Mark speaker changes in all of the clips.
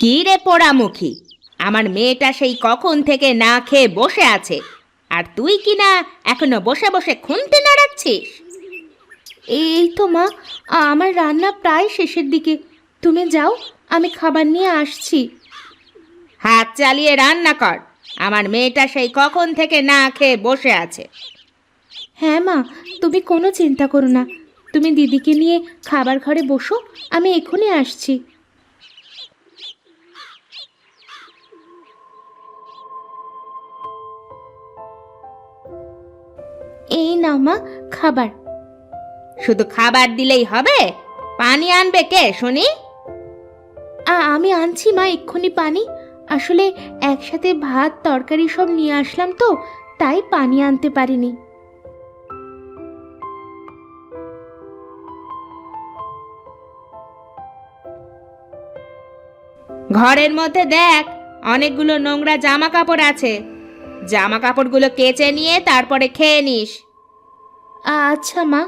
Speaker 1: কি রে পোড়ামুখী, আমার মেয়েটা সেই কখন থেকে না খেয়ে বসে আছে, আর তুই কি না এখনো বসে বসে খুন্তি নাড়াচ্ছিস?
Speaker 2: এই তো মা, আমার রান্না প্রায় শেষের দিকে। তুমি যাও, আমি খাবার নিয়ে আসছি।
Speaker 1: হাত চালিয়ে রান্না কর, আমার মেয়েটা সেই কখন থেকে না খেয়ে বসে আছে।
Speaker 2: হ্যাঁ মা, তুমি কোনো চিন্তা করো না। তুমি দিদিকে নিয়ে খাবার ঘরে বসো, আমি এখনই আসছি। এই নাও মা খাবার।
Speaker 1: শুধু খাবার দিলেই হবে? পানি আনবে কে শুনি?
Speaker 2: আমি আনছি মা, এক্ষুনি পানি। আসলে একসাথে ভাত তরকারি সব নিয়ে আসলাম তো, তাই পানি আনতে পারিনি।
Speaker 1: ঘরের মধ্যে দেখ, অনেকগুলো নোংরা জামা কাপড় আছে। জামা কাপড়গুলো কেচে নিয়ে তারপরে খেয়ে নিস।
Speaker 2: আচ্ছা মা।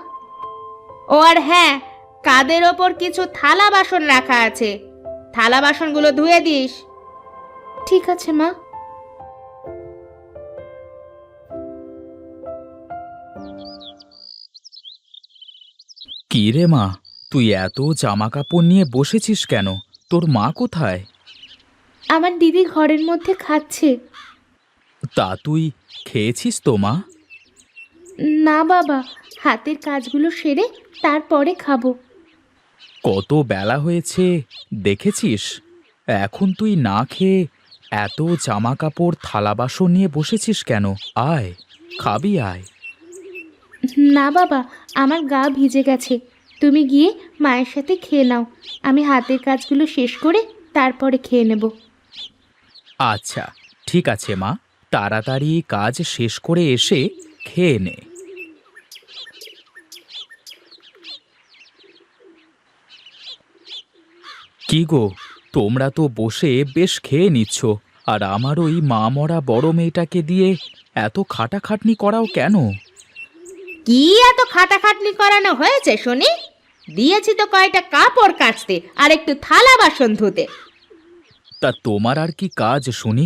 Speaker 1: ও আর হ্যাঁ, কাদের ওপর কিছু থালা বাসন রাখা আছে, থালা বাসনগুলো ধুয়ে দিস।
Speaker 2: ঠিক আছে মা।
Speaker 3: কি রে মা, তুই এত জামা কাপড় নিয়ে বসেছিস কেন? তোর মা কোথায়?
Speaker 2: আমার দিদি ঘরের মধ্যে খাচ্ছে।
Speaker 3: তা তুই খেয়েছিস তো মা?
Speaker 2: না বাবা, হাতের কাজগুলো সেরে তারপরে খাবো।
Speaker 3: কত বেলা হয়েছে দেখেছিস? এখন তুই না খেয়ে এত জামা কাপড় থালা বাসন নিয়ে বসেছিস কেন? আয়, খাবি আয়।
Speaker 2: না বাবা, আমার গা ভিজে গেছে। তুমি গিয়ে মায়ের সাথে খেয়ে নাও, আমি হাতের কাজগুলো শেষ করে তারপরে খেয়ে নেব।
Speaker 3: আচ্ছা ঠিক আছে মা, তাড়াতাড়ি কাজ শেষ করে এসে খেয়ে নে। কি গো, তোমরা তো বসে বেশ খেয়ে নিচ্ছ, আর আমার ওই মা মরা বড় মেয়েটাকে দিয়ে এত খাটাখাটনি করাও কেন?
Speaker 1: কি এত খাটাখাটনি করানো হয়েছে শুনি? দিয়েছি তো কয়টা কাপড় কাচতে আর একটু থালা বাসন ধুতে।
Speaker 3: তা তোমার আর কি কাজ শুনি?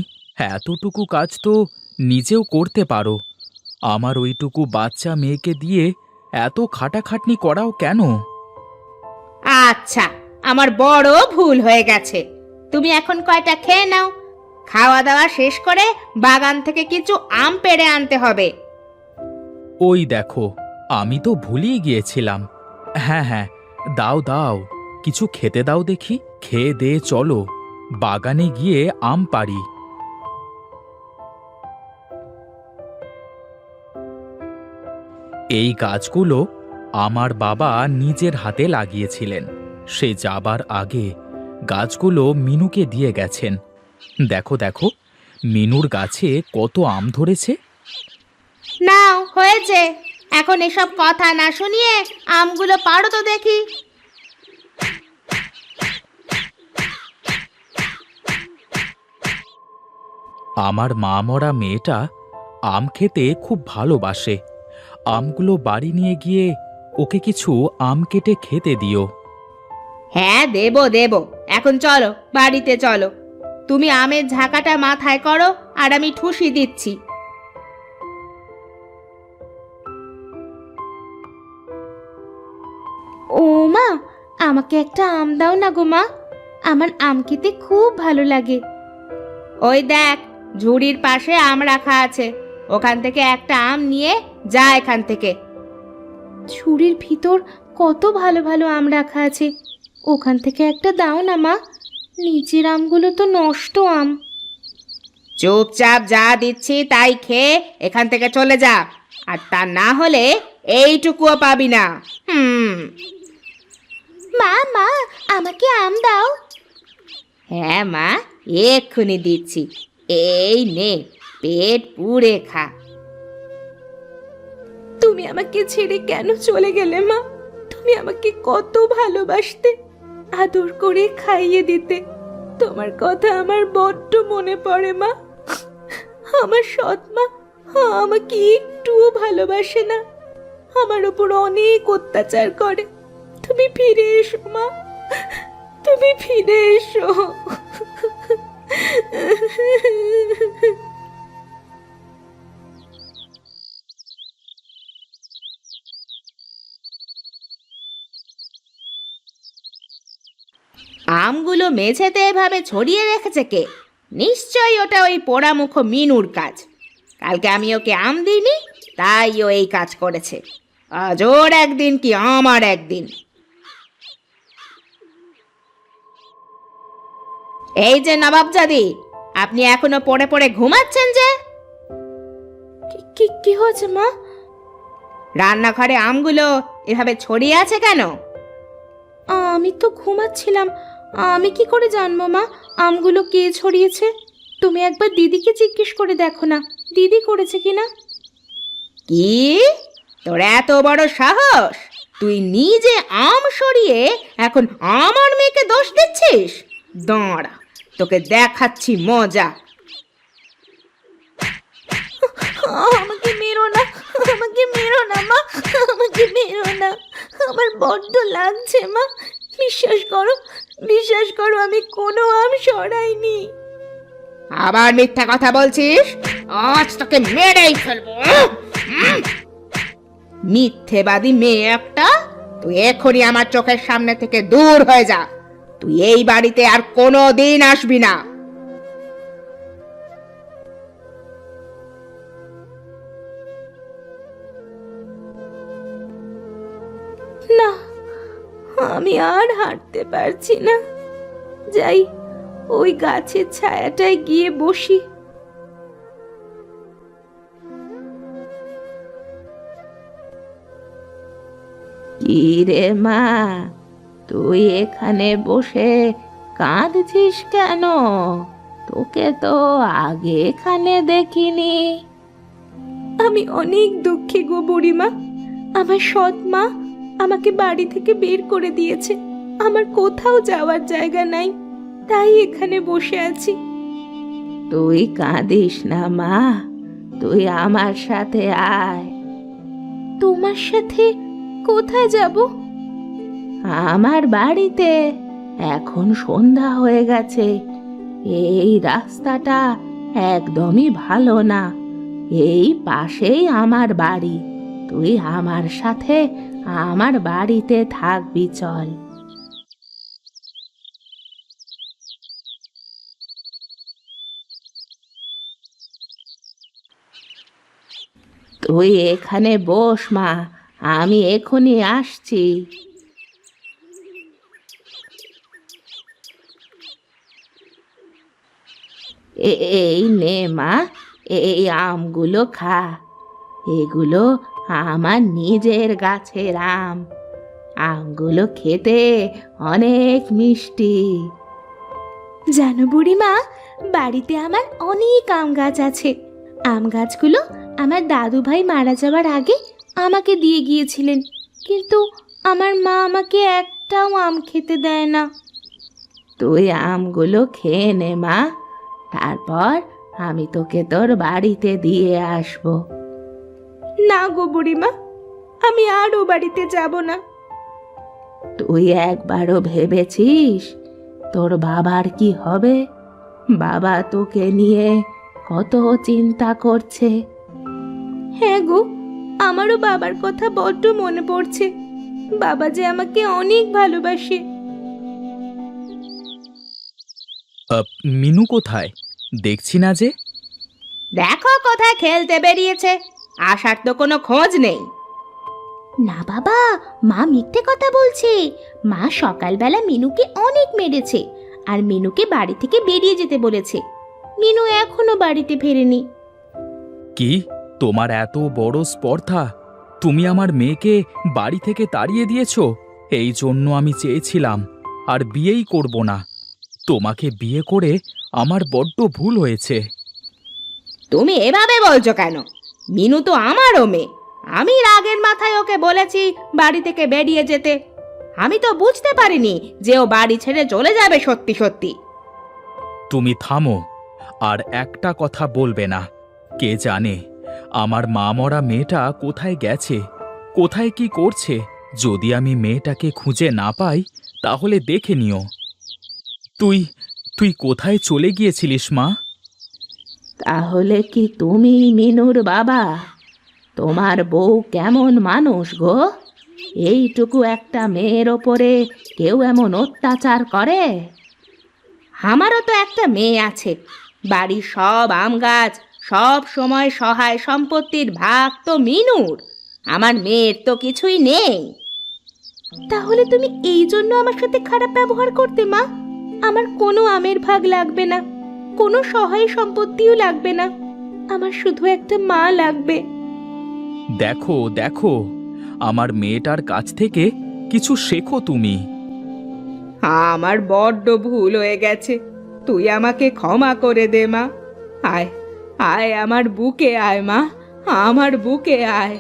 Speaker 3: এতটুকু কাজ তো নিজেও করতে পারো। আমার ওইটুকু বাচ্চা মেয়েকে দিয়ে এত খাটাখাটনি করাও কেন?
Speaker 1: আচ্ছা, আমার বড় ভুল হয়ে গেছে। তুমি এখন কয়টা খেয়ে নাও, খাওয়া দাওয়া শেষ করে বাগান থেকে কিছু আম পেড়ে আনতে হবে।
Speaker 3: ওই দেখো, আমি তো ভুলেই গিয়েছিলাম। হ্যাঁ হ্যাঁ, দাও দাও, কিছু খেতে দাও দেখি। খেয়ে দে চলো, বাগানে গিয়ে আম পাড়ি। এই গাছগুলো আমার বাবা নিজের হাতে লাগিয়েছিলেন। সে যাবার আগে গাছগুলো মিনুকে দিয়ে গেছেন। দেখো দেখো, মিনুর গাছে কত আম ধরেছে।
Speaker 1: নাও, হয়েছে। এখন এসব কথা না শুনিয়ে আমগুলো পাড়ো তো দেখি।
Speaker 3: আমার মা মরা মেয়েটা আম খেতে খুব ভালোবাসে। আমগুলো বাড়ি নিয়ে গিয়ে ওকে কিছু আম কেটে খেতে দিও।
Speaker 1: হ্যাঁ, দেবো দেবো। এখন চলো, বাড়িতে চলো। তুমি আমের ঝাঁকাটা মাথায় করো, আর আমি ঠুসি দিচ্ছি।
Speaker 2: ও মা, আমাকে একটা আম দাও না গো মা, আমার আম খেতে খুব ভালো লাগে।
Speaker 1: ওই দেখ, ঝুড়ির পাশে আম রাখা আছে, ওখান থেকে একটা আম নিয়ে যা এখান থেকে।
Speaker 2: ঝুড়ির ভিতর কত ভালো ভালো আম রাখা আছে, ওখান থেকে একটা দাও না মা, নিচের আমগুলো তো নষ্ট আম।
Speaker 1: চুপচাপ যা দিচ্ছি তাই খেয়ে এখান থেকে চলে যা, আর তা না হলে এইটুকুও পাবি না।
Speaker 2: মা মা, আমাকে আম দাও।
Speaker 1: হ্যাঁ মা, এক্ষুনি দিচ্ছি। এই নে, পেট পুড়ে খা।
Speaker 2: তুমি আমাকে ছেড়ে কেন চলে গেলে মা? তুমি আমাকে কত ভালোবাসতে, আদর করে খাইয়ে দিতে। তোমার কথা আমার বড্ড মনে পড়ে মা। আমার সৎ মা আমাকে একটুও ভালোবাসে না, আমার উপর অনেক অত্যাচার করে। তুমি ফিরে এসো মা, তুমি ফিরে এসো।
Speaker 1: আমগুলো মেঝেতে এভাবে ছড়িয়ে রেখেছে কে? নিশ্চয়ই ওটা ওই পোড়ামুখো মিনুর কাজ। কালকে আমি ওকে আম দিইনি, তাই ও এই কাজ করেছে। আজ ওর একদিন কি আমার একদিন। এই যে নবাবজাদি, আপনি এখনো পড়ে পড়ে ঘুমাচ্ছেন যে?
Speaker 2: কি কি হয়েছে মা?
Speaker 1: রান্নাঘরে আমগুলো এভাবে ছড়িয়ে আছে কেন?
Speaker 2: আমি তো ঘুমাচ্ছিলাম, আমি কি করে জানবো মা আমগুলো কে ছড়িয়েছে? তুমি একবার দিদিকে জিজ্ঞেস করে দেখো না, দিদি করেছে কিনা।
Speaker 1: কি, তোর এত বড় সাহস? তুই নিজে আম সরিয়ে এখন আমার মেয়েকে দোষ দিচ্ছিস? দাঁড়া, তোকে দেখাচ্ছি মজা।
Speaker 2: আমাকে মেরো না, আমাকে মেরো না মা, আমাকে মেরো না, আমার বড্ড লাগছে মা। বিশ্বাস করো আমি কোনো আম সরাইনি।
Speaker 1: আবার মিথ্যা কথা বলছিস? আজ তোকে মেরেই ফেলবো। মিথ্যেবাদী মেয়ে একটা! তুই এখনই আমার চোখের সামনে থেকে দূর হয়ে যা। তুই এই বাড়িতে আর কোনো দিন আসবি না।
Speaker 2: না, আমি আর হাঁটতে পারছি না। যাই, ওই গাছের ছায়াটায় গিয়ে বসি। কি রে মা, তুই এখানে বসে কাঁদছিস কেন? তোকে তো আগে এখানে দেখিনি। আমি অনেক দুঃখী গো বুড়িমা। আমার সৎ মা আমাকে বাড়ি থেকে বের করে দিয়েছে। আমার কোথাও যাওয়ার জায়গা নাই, তাই এখানে বসে আছি। তুই কাঁদিস না মা, তুই আমার সাথে আয়। তোমার সাথে কোথায় যাব? আমার বাড়িতে। এখন সন্ধ্যা হয়ে গেছে, এই রাস্তাটা একদমই ভালো না। এই পাশেই আমার বাড়ি, তুই আমার সাথে আমার বাড়িতে থাকবি, চল। তুই এখানে বস মা, আমি এখনই আসছি। এই নে মা, এই আমগুলো খা। এগুলো আমার নিজের গাছের আম। আমগুলো খেতে অনেক মিষ্টি। জানো বুড়িমা, বাড়িতে আমার অনেক আম গাছ আছে। আম গাছগুলো আমার দাদু ভাই মারা যাওয়ার আগে আমাকে দিয়ে গিয়েছিলেন, কিন্তু আমার মা আমাকে একটাও আম খেতে দেয় না। তুই আমগুলো খেয়ে নে মা, তারপর আমি তোকে তোর বাড়িতে দিয়ে আসব। না গো বুড়িমা, আমি আর ও বাড়িতে যাব না। তুই একবারও ভেবেছিস তোর বাবার কি হবে? বাবা তোকে নিয়ে কত চিন্তা করছে। হ্যাঁ গো, আমারও বাবার কথা বড্ড মনে পড়ছে। বাবা যে আমাকে অনেক ভালোবাসে।
Speaker 3: মিনু কোথায়? দেখছি না যে।
Speaker 1: দেখো কোথায় খেলতে বেরিয়েছে, আসার তো কোনো খোঁজ নেই।
Speaker 2: না বাবা, মা মিথ্যে কথা বলছে। মা সকালবেলা মিনুকে অনেক মেরেছে আর মিনুকে বাড়ি থেকে বেরিয়ে যেতে বলেছে। মিনু এখনো বাড়িতে ফেরেনি।
Speaker 3: কি, তোমার এত বড় স্পর্ধা? তুমি আমার মেয়েকে বাড়ি থেকে তাড়িয়ে দিয়েছো। এই জন্য আমি চেয়েছিলাম আর বিয়েই করব না। তোমাকে বিয়ে করে আমার বড্ড ভুল হয়েছে।
Speaker 1: তুমি এভাবে বলছো কেন? মিনু তো আমারও মেয়ে। আমি রাগের মাথায় ওকে বলেছি বাড়ি থেকে বেরিয়ে যেতে। আমি তো বুঝতে পারিনি যে ও বাড়ি ছেড়ে চলে যাবে সত্যি সত্যি।
Speaker 3: তুমি থামো, আর একটা কথা বলবে না। কে জানে আমার মা মরা মেয়েটা কোথায় গেছে, কোথায় কি করছে। যদি আমি মেয়েটাকে খুঁজে না পাই তাহলে দেখে নিও। তুই তুই কোথায় চলে গিয়েছিলিস মা?
Speaker 1: তাহলে কি তুমি মিনুর বাবা? তোমার বউ কেমন মানুষ গো? এইটুকু একটা মেয়ের ওপরে কেউ এমন অত্যাচার করে? আমারও তো একটা মেয়ে আছে, বাড়ির সব আম গাছ সব সময় সহায় সম্পত্তির ভাগ তো মিনুর। আমার মেয়ের তো কিছুই নেই। তাহলে তুমি এই জন্য আমার সাথে খারাপ ব্যবহার করতে মা? আমার কোনো আমের ভাগ লাগবে না, কোনো সহায় সম্পত্তিও লাগবে না, আমার শুধু একটা মা লাগবে।
Speaker 3: দেখো দেখো, আমার মেয়েটার কাছ থেকে কিছু শেখো তুমি।
Speaker 1: আমার বড্ড ভুল হয়ে গেছে, তুই আমাকে ক্ষমা করে দে মা। আয় আয় আমার বুকে আয় মা, আমার বুকে আয়।